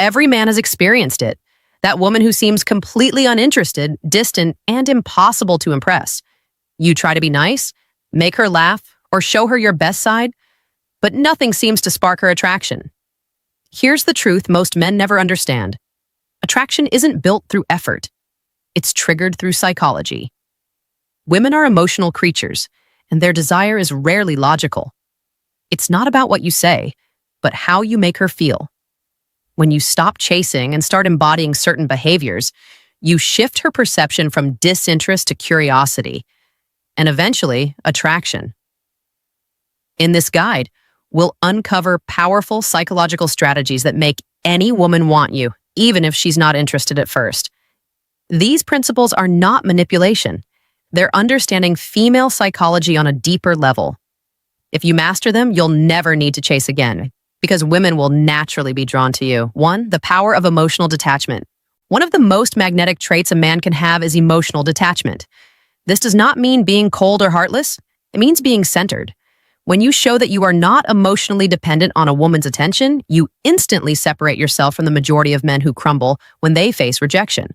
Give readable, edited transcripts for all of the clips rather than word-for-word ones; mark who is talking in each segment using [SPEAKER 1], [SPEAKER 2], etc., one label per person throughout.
[SPEAKER 1] Every man has experienced it. That woman who seems completely uninterested, distant, and impossible to impress. You try to be nice, make her laugh, or show her your best side, but nothing seems to spark her attraction. Here's the truth most men never understand. Attraction isn't built through effort. It's triggered through psychology. Women are emotional creatures, and their desire is rarely logical. It's not about what you say, but how you make her feel. When you stop chasing and start embodying certain behaviors, you shift her perception from disinterest to curiosity, and eventually, attraction. In this guide, we'll uncover powerful psychological strategies that make any woman want you, even if she's not interested at first. These principles are not manipulation. They're understanding female psychology on a deeper level. If you master them, you'll never need to chase again, because women will naturally be drawn to you. 1. The power of emotional detachment. One of the most magnetic traits a man can have is emotional detachment. This does not mean being cold or heartless. It means being centered. When you show that you are not emotionally dependent on a woman's attention, you instantly separate yourself from the majority of men who crumble when they face rejection.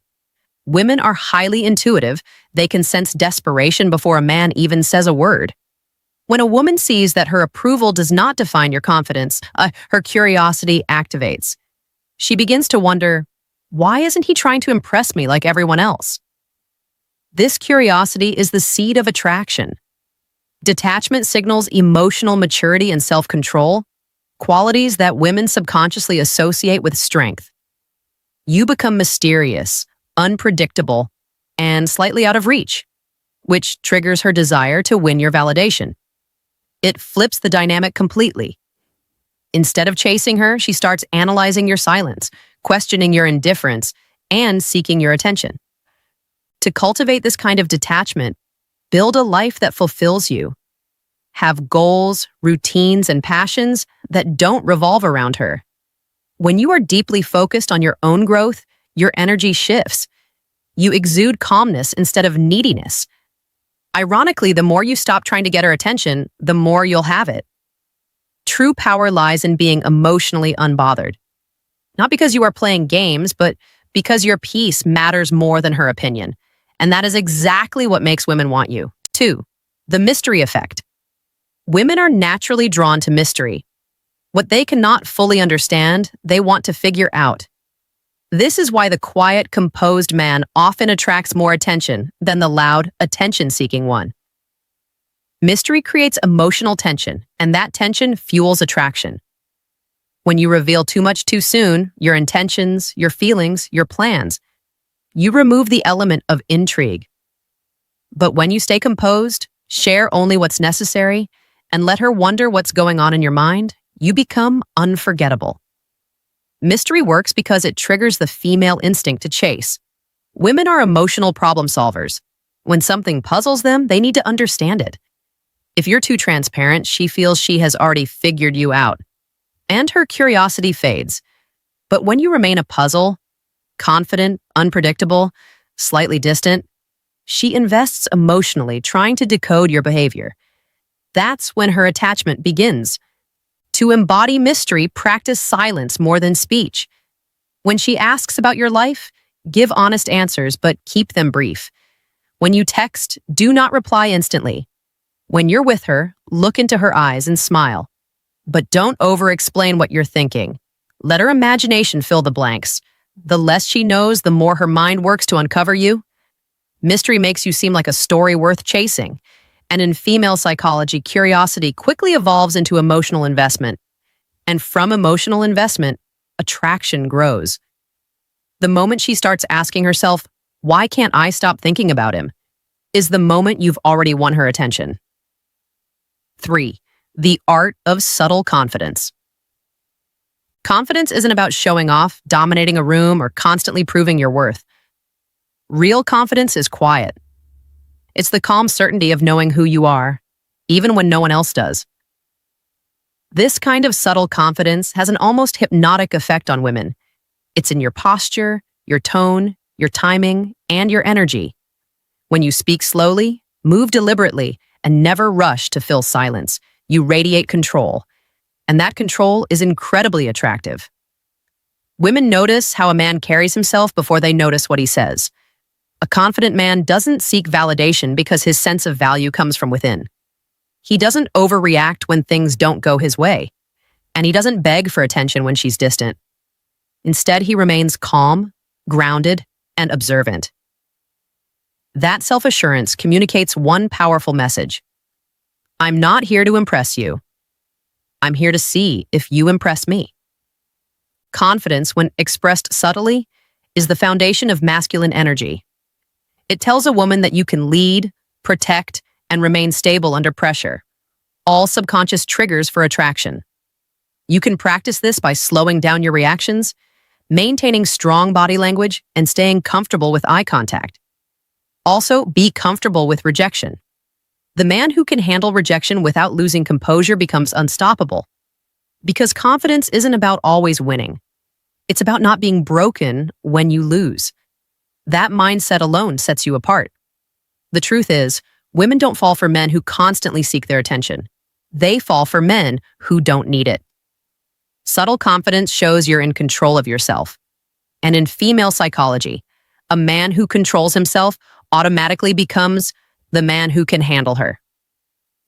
[SPEAKER 1] Women are highly intuitive. They can sense desperation before a man even says a word. When a woman sees that her approval does not define your confidence, her curiosity activates. She begins to wonder, why isn't he trying to impress me like everyone else? This curiosity is the seed of attraction. Detachment signals emotional maturity and self-control, qualities that women subconsciously associate with strength. You become mysterious, unpredictable, and slightly out of reach, which triggers her desire to win your validation. It flips the dynamic completely. Instead of chasing her, she starts analyzing your silence, questioning your indifference, and seeking your attention. To cultivate this kind of detachment, build a life that fulfills you. Have goals, routines, and passions that don't revolve around her. When you are deeply focused on your own growth, your energy shifts. You exude calmness instead of neediness. Ironically, the more you stop trying to get her attention, the more you'll have it. True power lies in being emotionally unbothered. Not because you are playing games, but because your peace matters more than her opinion. And that is exactly what makes women want you. 2. The mystery effect. Women are naturally drawn to mystery. What they cannot fully understand, they want to figure out. This is why the quiet, composed man often attracts more attention than the loud, attention-seeking one. Mystery creates emotional tension, and that tension fuels attraction. When you reveal too much too soon, your intentions, your feelings, your plans, you remove the element of intrigue. But when you stay composed, share only what's necessary, and let her wonder what's going on in your mind, you become unforgettable. Mystery works because it triggers the female instinct to chase. Women are emotional problem solvers. When something puzzles them, they need to understand it. If you're too transparent, she feels she has already figured you out, and her curiosity fades. But when you remain a puzzle, confident, unpredictable, slightly distant, she invests emotionally trying to decode your behavior. That's when her attachment begins. To embody mystery, practice silence more than speech. When she asks about your life, give honest answers, but keep them brief. When you text, do not reply instantly. When you're with her, look into her eyes and smile. But don't over-explain what you're thinking. Let her imagination fill the blanks. The less she knows, the more her mind works to uncover you. Mystery makes you seem like a story worth chasing. And in female psychology, curiosity quickly evolves into emotional investment. And from emotional investment, attraction grows. The moment she starts asking herself, "Why can't I stop thinking about him?" is the moment you've already won her attention. 3. The art of subtle confidence. Confidence isn't about showing off, dominating a room, or constantly proving your worth. Real confidence is quiet. It's the calm certainty of knowing who you are, even when no one else does. This kind of subtle confidence has an almost hypnotic effect on women. It's in your posture, your tone, your timing, and your energy. When you speak slowly, move deliberately, and never rush to fill silence, you radiate control. And that control is incredibly attractive. Women notice how a man carries himself before they notice what he says. A confident man doesn't seek validation because his sense of value comes from within. He doesn't overreact when things don't go his way, and he doesn't beg for attention when she's distant. Instead, he remains calm, grounded, and observant. That self-assurance communicates one powerful message. I'm not here to impress you. I'm here to see if you impress me. Confidence, when expressed subtly, is the foundation of masculine energy. It tells a woman that you can lead, protect, and remain stable under pressure, all subconscious triggers for attraction. You can practice this by slowing down your reactions, maintaining strong body language, and staying comfortable with eye contact. Also, be comfortable with rejection. The man who can handle rejection without losing composure becomes unstoppable. Because confidence isn't about always winning. It's about not being broken when you lose. That mindset alone sets you apart. The truth is, women don't fall for men who constantly seek their attention. They fall for men who don't need it. Subtle confidence shows you're in control of yourself. And in female psychology, a man who controls himself automatically becomes the man who can handle her.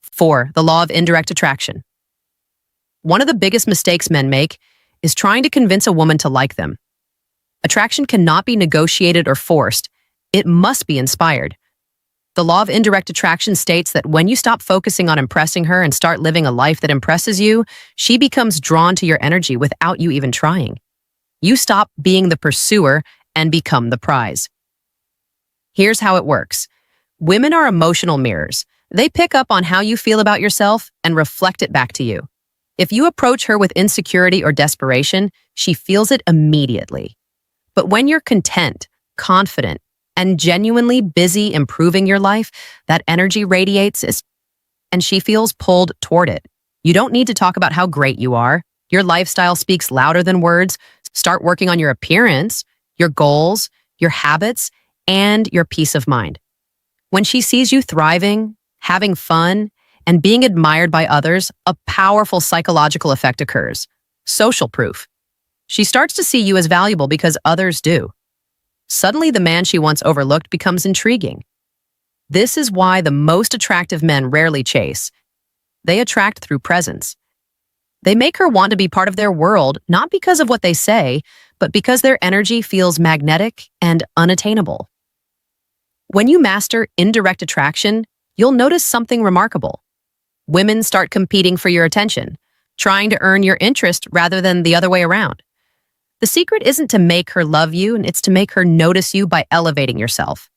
[SPEAKER 1] 4. The law of indirect attraction. One of the biggest mistakes men make is trying to convince a woman to like them. Attraction cannot be negotiated or forced. It must be inspired. The law of indirect attraction states that when you stop focusing on impressing her and start living a life that impresses you, she becomes drawn to your energy without you even trying. You stop being the pursuer and become the prize. Here's how it works. Women are emotional mirrors. They pick up on how you feel about yourself and reflect it back to you. If you approach her with insecurity or desperation, she feels it immediately. But when you're content, confident, and genuinely busy improving your life, that energy radiates and she feels pulled toward it. You don't need to talk about how great you are. Your lifestyle speaks louder than words. Start working on your appearance, your goals, your habits, and your peace of mind. When she sees you thriving, having fun, and being admired by others, a powerful psychological effect occurs. Social proof. She starts to see you as valuable because others do. Suddenly, the man she once overlooked becomes intriguing. This is why the most attractive men rarely chase. They attract through presence. They make her want to be part of their world, not because of what they say, but because their energy feels magnetic and unattainable. When you master indirect attraction, you'll notice something remarkable. Women start competing for your attention, trying to earn your interest rather than the other way around. The secret isn't to make her love you, and it's to make her notice you by elevating yourself.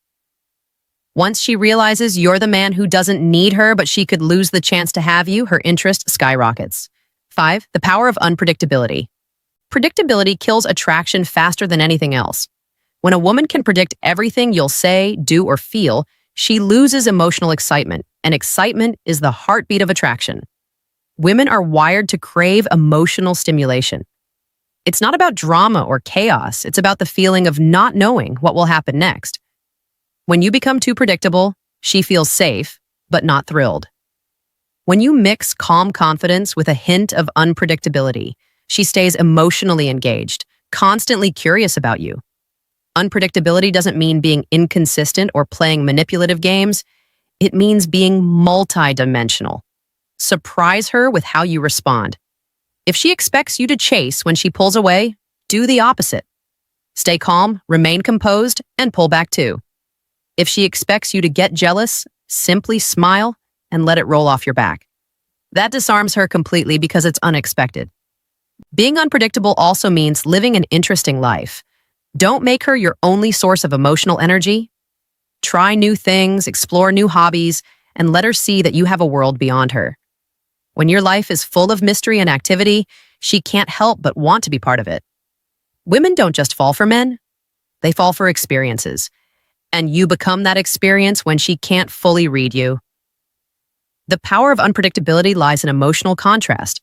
[SPEAKER 1] Once she realizes you're the man who doesn't need her, but she could lose the chance to have you, her interest skyrockets. 5. The power of unpredictability. Predictability kills attraction faster than anything else. When a woman can predict everything you'll say, do, or feel, she loses emotional excitement, and excitement is the heartbeat of attraction. Women are wired to crave emotional stimulation. It's not about drama or chaos, it's about the feeling of not knowing what will happen next. When you become too predictable, she feels safe, but not thrilled. When you mix calm confidence with a hint of unpredictability, she stays emotionally engaged, constantly curious about you. Unpredictability doesn't mean being inconsistent or playing manipulative games. It means being multidimensional. Surprise her with how you respond. If she expects you to chase when she pulls away, do the opposite. Stay calm, remain composed, and pull back too. If she expects you to get jealous, simply smile and let it roll off your back. That disarms her completely because it's unexpected. Being unpredictable also means living an interesting life. Don't make her your only source of emotional energy. Try new things, explore new hobbies, and let her see that you have a world beyond her. When your life is full of mystery and activity, she can't help but want to be part of it. Women don't just fall for men, they fall for experiences. And you become that experience when she can't fully read you. The power of unpredictability lies in emotional contrast.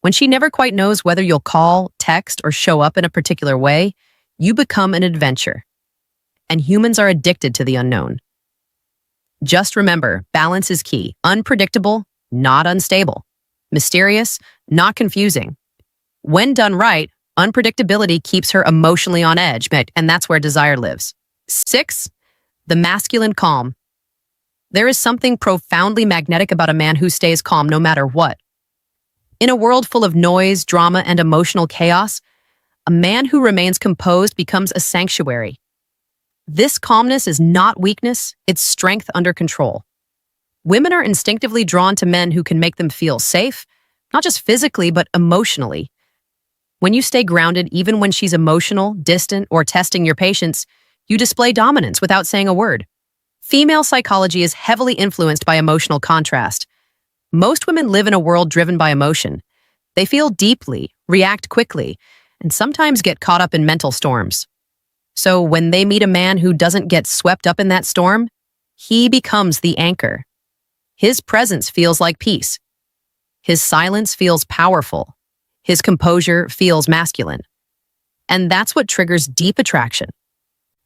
[SPEAKER 1] When she never quite knows whether you'll call, text, or show up in a particular way, you become an adventure. And humans are addicted to the unknown. Just remember, balance is key. Unpredictable, not unstable. Mysterious, not confusing. When done right, Unpredictability keeps her emotionally on edge, and that's where desire lives. 6. The masculine calm. There is something profoundly magnetic about a man who stays calm no matter what. In a world full of noise, drama, and emotional chaos, a man who remains composed becomes a sanctuary. This calmness is not weakness, it's strength under control. Women are instinctively drawn to men who can make them feel safe, not just physically, but emotionally. When you stay grounded, even when she's emotional, distant, or testing your patience, you display dominance without saying a word. Female psychology is heavily influenced by emotional contrast. Most women live in a world driven by emotion. They feel deeply, react quickly, and sometimes get caught up in mental storms. So when they meet a man who doesn't get swept up in that storm, he becomes the anchor. His presence feels like peace. His silence feels powerful. His composure feels masculine. And that's what triggers deep attraction.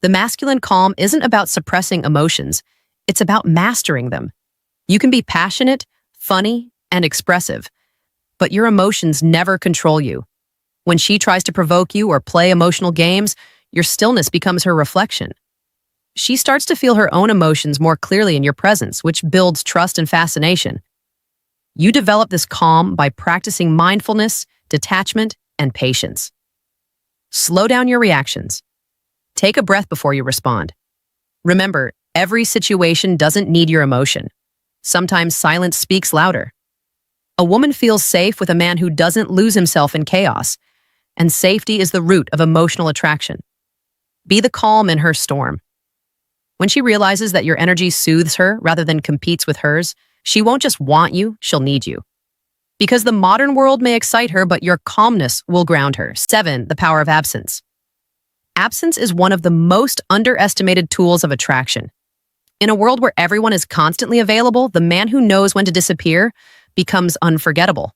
[SPEAKER 1] The masculine calm isn't about suppressing emotions. It's about mastering them. You can be passionate, funny, and expressive, but your emotions never control you. When she tries to provoke you or play emotional games, your stillness becomes her reflection. She starts to feel her own emotions more clearly in your presence, which builds trust and fascination. You develop this calm by practicing mindfulness, detachment, and patience. Slow down your reactions. Take a breath before you respond. Remember, every situation doesn't need your emotion. Sometimes silence speaks louder. A woman feels safe with a man who doesn't lose himself in chaos, and safety is the root of emotional attraction. Be the calm in her storm. When she realizes that your energy soothes her rather than competes with hers, she won't just want you, she'll need you. Because the modern world may excite her, but your calmness will ground her. 7. The power of absence. Absence is one of the most underestimated tools of attraction. In a world where everyone is constantly available, the man who knows when to disappear becomes unforgettable.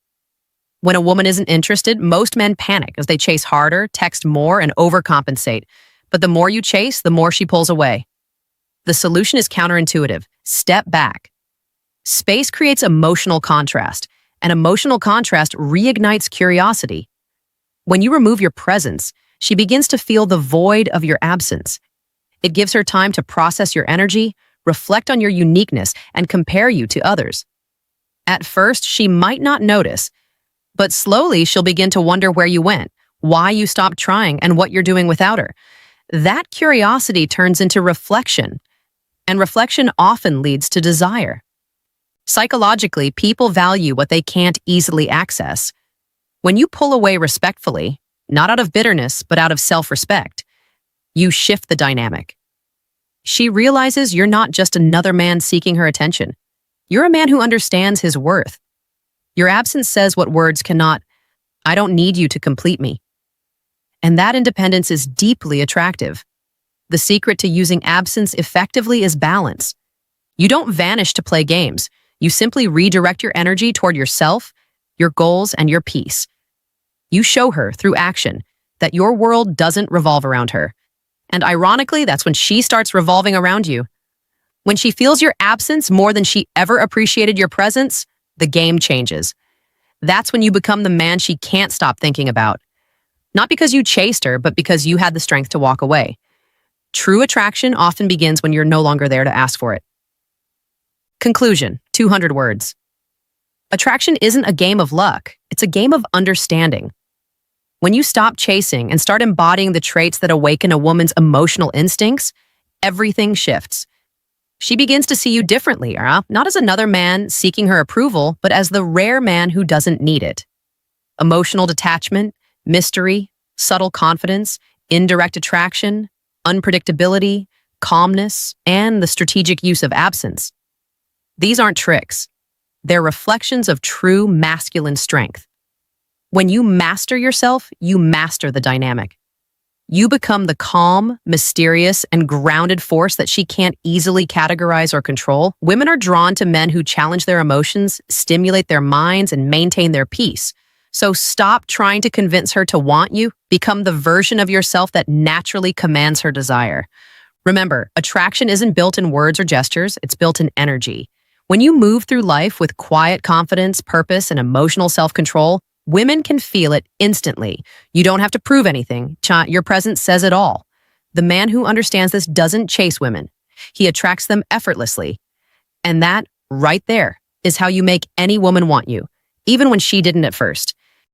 [SPEAKER 1] When a woman isn't interested, most men panic as they chase harder, text more, and overcompensate. But the more you chase, the more she pulls away. The solution is counterintuitive. Step back. Space creates emotional contrast, and emotional contrast reignites curiosity. When you remove your presence, she begins to feel the void of your absence. It gives her time to process your energy, reflect on your uniqueness, and compare you to others. At first, she might not notice, but slowly she'll begin to wonder where you went, why you stopped trying, and what you're doing without her. That curiosity turns into reflection, and reflection often leads to desire. Psychologically, people value what they can't easily access. When you pull away respectfully, not out of bitterness, but out of self-respect, you shift the dynamic. She realizes you're not just another man seeking her attention. You're a man who understands his worth. Your absence says what words cannot. I don't need you to complete me. And that independence is deeply attractive. The secret to using absence effectively is balance. You don't vanish to play games. You simply redirect your energy toward yourself, your goals, and your peace. You show her through action that your world doesn't revolve around her. And ironically, that's when she starts revolving around you. When she feels your absence more than she ever appreciated your presence, the game changes. That's when you become the man she can't stop thinking about. Not because you chased her, but because you had the strength to walk away. True attraction often begins when you're no longer there to ask for it. Conclusion, 200 words. Attraction isn't a game of luck, it's a game of understanding. When you stop chasing and start embodying the traits that awaken a woman's emotional instincts, everything shifts. She begins to see you differently, not as another man seeking her approval, but as the rare man who doesn't need it. Emotional detachment, mystery, subtle confidence, indirect attraction, unpredictability, calmness, and the strategic use of absence. These aren't tricks. They're reflections of true masculine strength. When you master yourself, you master the dynamic. You become the calm, mysterious, and grounded force that she can't easily categorize or control. Women are drawn to men who challenge their emotions, stimulate their minds, and maintain their peace. So stop trying to convince her to want you. Become the version of yourself that naturally commands her desire. Remember, attraction isn't built in words or gestures, it's built in energy. When you move through life with quiet confidence, purpose, and emotional self-control, Women can feel it instantly. You don't have to prove anything. Your presence says it all. The man who understands this doesn't chase women. He attracts them effortlessly. And that, right there, is how you make any woman want you, even when she didn't at first.